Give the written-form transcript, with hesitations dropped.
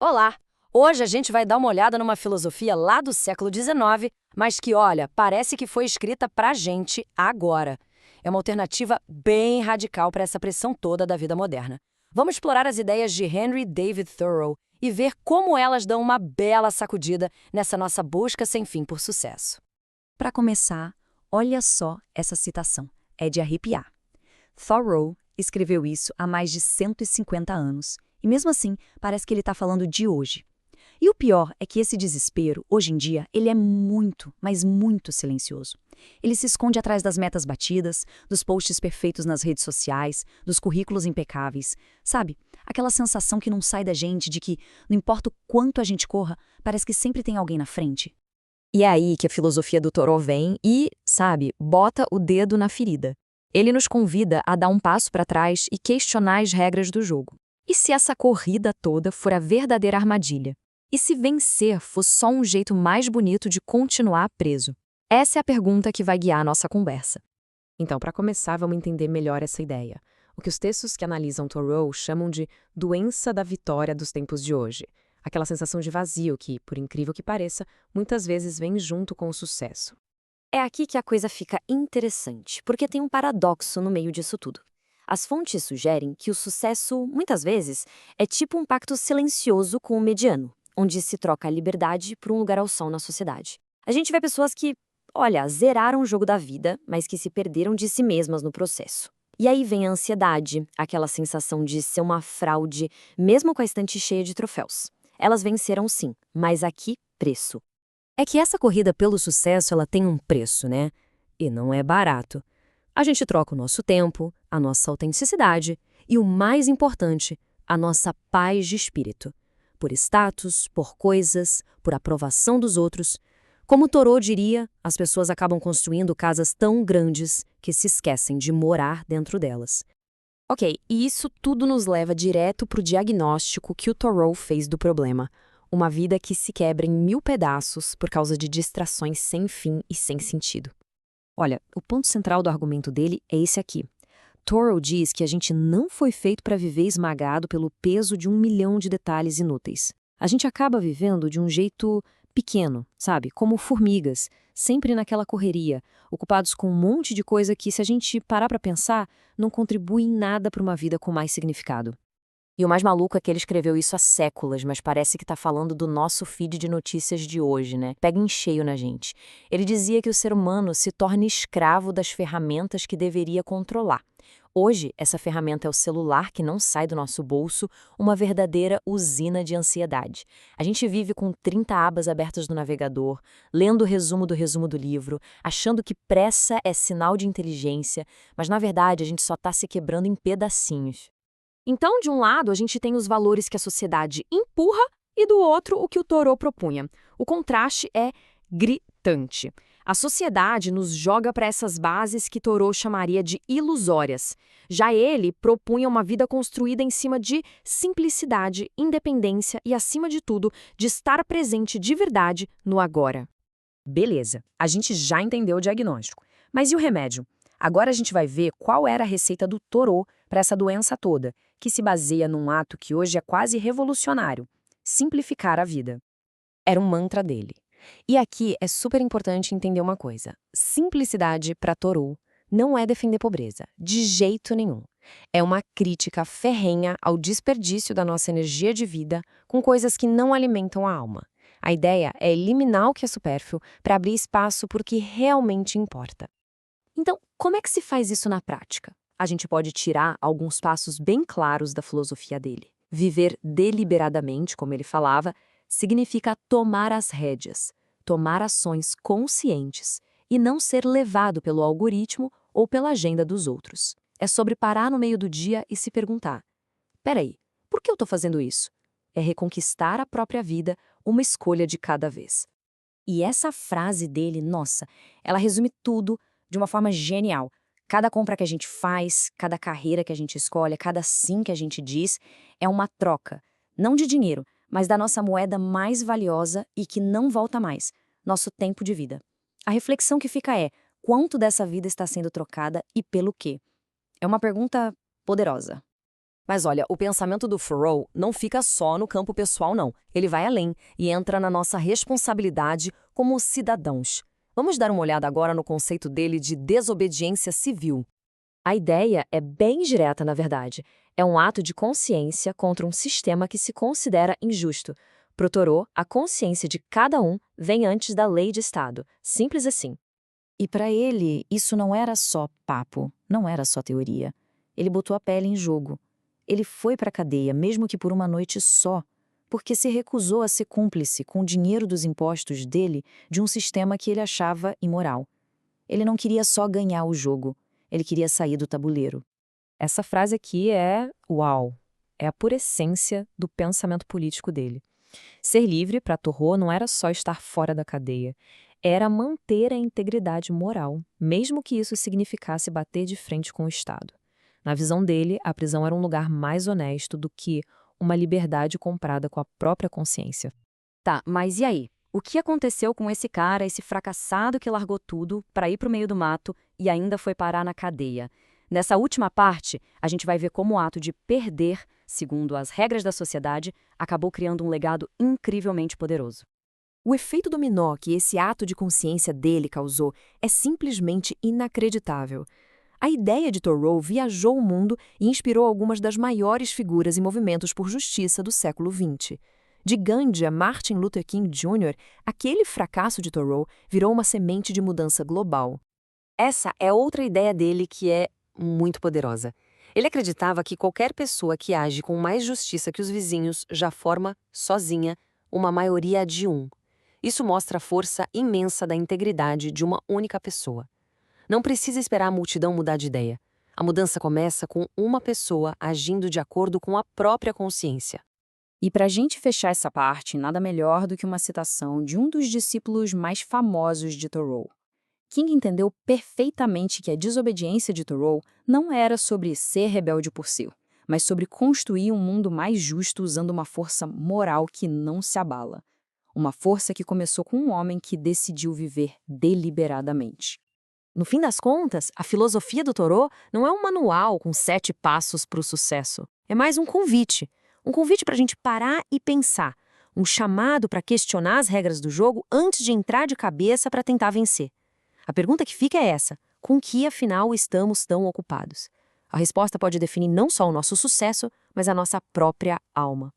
Olá! Hoje a gente vai dar uma olhada numa filosofia lá do século XIX, mas que, olha, parece que foi escrita pra gente agora. É uma alternativa bem radical para essa pressão toda da vida moderna. Vamos explorar as ideias de Henry David Thoreau e ver como elas dão uma bela sacudida nessa nossa busca sem fim por sucesso. Para começar, olha só essa citação. É de arrepiar. Thoreau escreveu isso há mais de 150 anos, e mesmo assim parece que ele está falando de hoje. E o pior é que esse desespero, hoje em dia, ele é muito, mas muito silencioso. Ele se esconde atrás das metas batidas, dos posts perfeitos nas redes sociais, dos currículos impecáveis. Sabe? Aquela sensação que não sai da gente de que, não importa o quanto a gente corra, parece que sempre tem alguém na frente. E é aí que a filosofia do Thoreau vem e, sabe, bota o dedo na ferida. Ele nos convida a dar um passo para trás e questionar as regras do jogo. E se essa corrida toda for a verdadeira armadilha? E se vencer for só um jeito mais bonito de continuar preso? Essa é a pergunta que vai guiar a nossa conversa. Então, para começar, vamos entender melhor essa ideia. O que os textos que analisam Thoreau chamam de doença da vitória dos tempos de hoje. Aquela sensação de vazio que, por incrível que pareça, muitas vezes vem junto com o sucesso. É aqui que a coisa fica interessante, porque tem um paradoxo no meio disso tudo. As fontes sugerem que o sucesso, muitas vezes, é tipo um pacto silencioso com o mediano, onde se troca a liberdade por um lugar ao sol na sociedade. A gente vê pessoas que, olha, zeraram o jogo da vida, mas que se perderam de si mesmas no processo. E aí vem a ansiedade, aquela sensação de ser uma fraude, mesmo com a estante cheia de troféus. Elas venceram sim, mas a que preço? É que essa corrida pelo sucesso ela tem um preço, né? E não é barato. A gente troca o nosso tempo, a nossa autenticidade e, o mais importante, a nossa paz de espírito. Por status, por coisas, por aprovação dos outros. Como Thoreau diria, as pessoas acabam construindo casas tão grandes que se esquecem de morar dentro delas. Ok, e isso tudo nos leva direto para o diagnóstico que o Thoreau fez do problema. Uma vida que se quebra em 1000 pedaços por causa de distrações sem fim e sem sentido. Olha, o ponto central do argumento dele é esse aqui. Thoreau diz que a gente não foi feito para viver esmagado pelo peso de 1 milhão de detalhes inúteis. A gente acaba vivendo de um jeito pequeno, sabe? Como formigas, sempre naquela correria, ocupados com um monte de coisa que, se a gente parar para pensar, não contribui em nada para uma vida com mais significado. E o mais maluco é que ele escreveu isso há séculos, mas parece que está falando do nosso feed de notícias de hoje, né? Pega em cheio na gente. Ele dizia que o ser humano se torna escravo das ferramentas que deveria controlar. Hoje, essa ferramenta é o celular que não sai do nosso bolso, uma verdadeira usina de ansiedade. A gente vive com 30 abas abertas no navegador, lendo o resumo do livro, achando que pressa é sinal de inteligência, mas na verdade a gente só está se quebrando em pedacinhos. Então, de um lado, a gente tem os valores que a sociedade empurra e do outro, o que o Thoreau propunha. O contraste é gritante. A sociedade nos joga para essas bases que Thoreau chamaria de ilusórias. Já ele propunha uma vida construída em cima de simplicidade, independência e, acima de tudo, de estar presente de verdade no agora. Beleza, a gente já entendeu o diagnóstico. Mas e o remédio? Agora a gente vai ver qual era a receita do Thoreau para essa doença toda, que se baseia num ato que hoje é quase revolucionário: simplificar a vida. Era um mantra dele. E aqui é super importante entender uma coisa. Simplicidade para Thoreau não é defender pobreza, de jeito nenhum. É uma crítica ferrenha ao desperdício da nossa energia de vida com coisas que não alimentam a alma. A ideia é eliminar o que é supérfluo para abrir espaço por que realmente importa. Então, como é que se faz isso na prática? A gente pode tirar alguns passos bem claros da filosofia dele. Viver deliberadamente, como ele falava, significa tomar as rédeas, tomar ações conscientes e não ser levado pelo algoritmo ou pela agenda dos outros. É sobre parar no meio do dia e se perguntar: peraí, por que eu estou fazendo isso? É reconquistar a própria vida, uma escolha de cada vez. E essa frase dele, nossa, ela resume tudo de uma forma genial. Cada compra que a gente faz, cada carreira que a gente escolhe, cada sim que a gente diz, é uma troca, não de dinheiro, mas da nossa moeda mais valiosa e que não volta mais, nosso tempo de vida. A reflexão que fica é: quanto dessa vida está sendo trocada e pelo quê? É uma pergunta poderosa. Mas olha, o pensamento do Thoreau não fica só no campo pessoal, não. Ele vai além e entra na nossa responsabilidade como cidadãos. Vamos dar uma olhada agora no conceito dele de desobediência civil. A ideia é bem direta, na verdade. É um ato de consciência contra um sistema que se considera injusto. Pro Thoreau, a consciência de cada um vem antes da lei de Estado. Simples assim. E para ele, isso não era só papo, não era só teoria. Ele botou a pele em jogo. Ele foi para a cadeia, mesmo que por uma noite só, porque se recusou a ser cúmplice com o dinheiro dos impostos dele de um sistema que ele achava imoral. Ele não queria só ganhar o jogo, ele queria sair do tabuleiro. Essa frase aqui é uau, é a pura essência do pensamento político dele. Ser livre para Thoreau não era só estar fora da cadeia, era manter a integridade moral, mesmo que isso significasse bater de frente com o Estado. Na visão dele, a prisão era um lugar mais honesto do que uma liberdade comprada com a própria consciência. Tá, mas e aí? O que aconteceu com esse cara, esse fracassado que largou tudo para ir para o meio do mato e ainda foi parar na cadeia? Nessa última parte, a gente vai ver como o ato de perder, segundo as regras da sociedade, acabou criando um legado incrivelmente poderoso. O efeito dominó que esse ato de consciência dele causou é simplesmente inacreditável. A ideia de Thoreau viajou o mundo e inspirou algumas das maiores figuras e movimentos por justiça do século XX. De Gandhi a Martin Luther King Jr., aquele fracasso de Thoreau virou uma semente de mudança global. Essa é outra ideia dele que é muito poderosa. Ele acreditava que qualquer pessoa que age com mais justiça que os vizinhos já forma, sozinha, uma maioria de um. Isso mostra a força imensa da integridade de uma única pessoa. Não precisa esperar a multidão mudar de ideia. A mudança começa com uma pessoa agindo de acordo com a própria consciência. E para a gente fechar essa parte, nada melhor do que uma citação de um dos discípulos mais famosos de Thoreau. King entendeu perfeitamente que a desobediência de Thoreau não era sobre ser rebelde por si, mas sobre construir um mundo mais justo usando uma força moral que não se abala. Uma força que começou com um homem que decidiu viver deliberadamente. No fim das contas, a filosofia do Thoreau não é um manual com 7 passos para o sucesso. É mais um convite. Um convite para a gente parar e pensar. Um chamado para questionar as regras do jogo antes de entrar de cabeça para tentar vencer. A pergunta que fica é essa: com que, afinal, estamos tão ocupados? A resposta pode definir não só o nosso sucesso, mas a nossa própria alma.